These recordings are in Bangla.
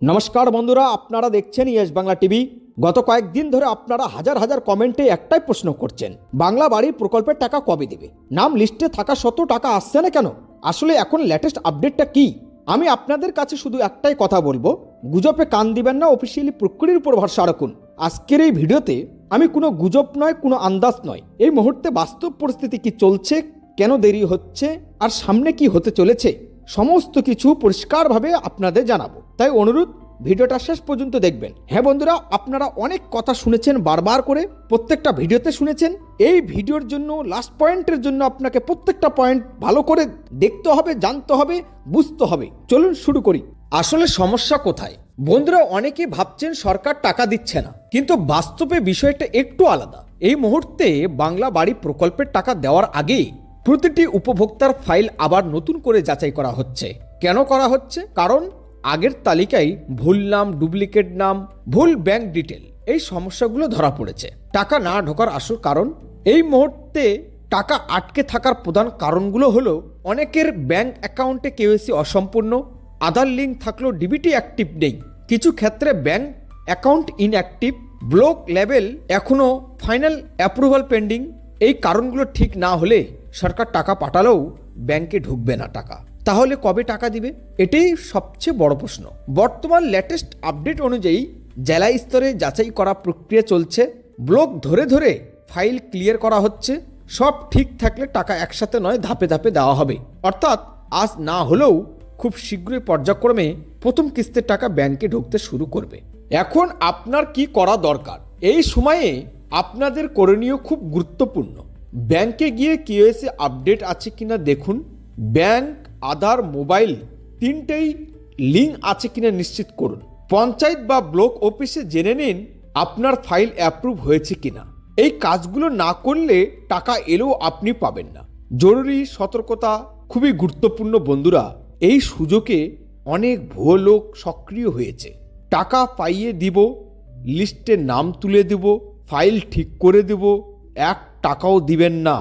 নমস্কার বন্ধুরা, আপনারা দেখছেন ইয়েস বাংলা টিভি। গত কয়েকদিন ধরে আপনারা হাজার হাজার কমেন্টে একটাই প্রশ্ন করছেন, বাংলা বাড়ি প্রকল্পের টাকা কবে দেবে? নাম লিস্টে থাকা সত্ত্বেও টাকা আসছে না কেন? আসলে এখন লেটেস্ট আপডেটটা কি? আমি আপনাদের কাছে শুধু একটাই কথা বলবো, গুজবে কান দিবেন না, অফিসিয়ালি প্রক্রিয়ার উপর ভরসা রাখুন। আজকের এই ভিডিওতে আমি কোনো গুজব নয়, কোনো আন্দাজ নয়, এই মুহূর্তে বাস্তব পরিস্থিতি কি চলছে, কেন দেরি হচ্ছে আর সামনে কি হতে চলেছে, সমস্ত কিছু পরিষ্কারভাবে আপনাদের জানাবো। তাই অনুরোধ, ভিডিওটা শেষ পর্যন্ত দেখবেন। হ্যাঁ বন্ধুরা, আপনারা অনেক কথা শুনেছেন, বারবার করে প্রত্যেকটা ভিডিওতে শুনেছেন। এই ভিডিওর জন্য লাস্ট পয়েন্টের জন্য আপনাকে প্রত্যেকটা পয়েন্ট ভালো করে দেখতে হবে, জানতে হবে, বুঝতে হবে। চলুন শুরু করি। আসলে সমস্যা কোথায়? বন্ধুরা, অনেকে ভাবছেন সরকার টাকা দিচ্ছে না, কিন্তু বাস্তবে বিষয়টা একটু আলাদা। এই মুহূর্তে বাংলা বাড়ি প্রকল্পের টাকা দেওয়ার আগে প্রতিটি উপভোক্তার ফাইল আবার নতুন করে যাচাই করা হচ্ছে। কেন করা হচ্ছে? কারণ আগের তালিকায় ভুল নাম, ডুপ্লিকেট নাম, ভুল ব্যাংক ডিটেল, এই সমস্যাগুলো ধরা পড়েছে। টাকা না ঢোকার আসল কারণ, এই মুহূর্তে টাকা আটকে থাকার প্রধান কারণগুলো হলো অনেকের ব্যাংক অ্যাকাউন্টে কেওয়াইসি অসম্পূর্ণ, আধার লিঙ্ক থাকলেও ডিবিটি অ্যাক্টিভ নেই, কিছু ক্ষেত্রে bank account inactive, block level এখনও ফাইনাল অ্যাপ্রুভাল পেন্ডিং। এই কারণগুলো ঠিক না হলে সরকার টাকা পাঠালেও ব্যাংকে ঢুকবে না টাকা। তাহলে কবে টাকা দিবে? এটাই সবচেয়ে বড় প্রশ্ন। বর্তমান লেটেস্ট আপডেট অনুযায়ী জেলা স্তরে যাচাই করা প্রক্রিয়া চলছে, ব্লক ধরে ধরে ফাইল ক্লিয়ার করা হচ্ছে। সব ঠিক থাকলে টাকা একসাথে নয়, ধাপে ধাপে দেওয়া হবে। অর্থাৎ আজ না হলেও খুব শীঘ্রই পর্যায়ক্রমে প্রথম কিস্তির টাকা ব্যাংকে ঢুকতে শুরু করবে। এখন আপনার কি করা দরকার? এই সময়ে আপনাদের করণীয় খুব গুরুত্বপূর্ণ। ব্যাংকে গিয়ে কেওয়াইসি আপডেট আছে কিনা দেখুন, ব্যাংক, আধার, মোবাইল তিনটেই লিঙ্ক আছে কিনা নিশ্চিত করুন। পঞ্চায়েত বা ব্লক অফিসে জেনে নিন আপনার ফাইল অ্যাপ্রুভ হয়েছে কিনা। এই কাজগুলো না করলে টাকা এলেও আপনি পাবেন না। জরুরি সতর্কতা, খুবই গুরুত্বপূর্ণ বন্ধুরা। এই সুযোগে অনেক ভুয়ো লোক সক্রিয় হয়েছে। টাকা পাইয়ে দিব, লিস্টে নাম তুলে দেব, ফাইল ঠিক করে দেব, 1 টাকাও দিবেন না।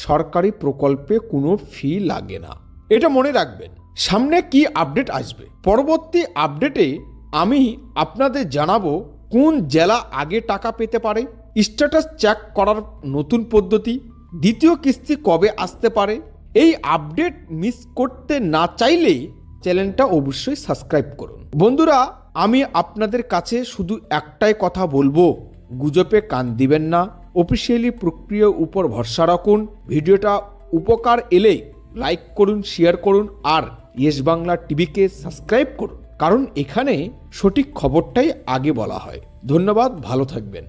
সরকারি প্রকল্পে কোনো ফি লাগে না, এটা মনে রাখবেন। সামনে কি আপডেট আসবে, পরবর্তী আপডেটে আমি আপনাদের জানাবো কোন জেলা আগে টাকা পেতে পারে, স্ট্যাটাস চেক করার নতুন পদ্ধতি, দ্বিতীয় কিস্তি কবে আসতে পারে। এই আপডেট মিস করতে না চাইলে চ্যানেলটা অবশ্যই সাবস্ক্রাইব করুন। বন্ধুরা, আমি আপনাদের কাছে শুধু একটাই কথা বলবো, গুজবে কান দিবেন না, অফিসিয়ালি প্রক্রিয়ার উপর ভরসা রাখুন। ভিডিওটা উপকার এলে লাইক করুন, শেয়ার করুন, আর ইয়েস বাংলা টিভিকে সাবস্ক্রাইব করুন, কারণ এখানে সঠিক খবরটাই আগে বলা হয়। ধন্যবাদ, ভালো থাকবেন।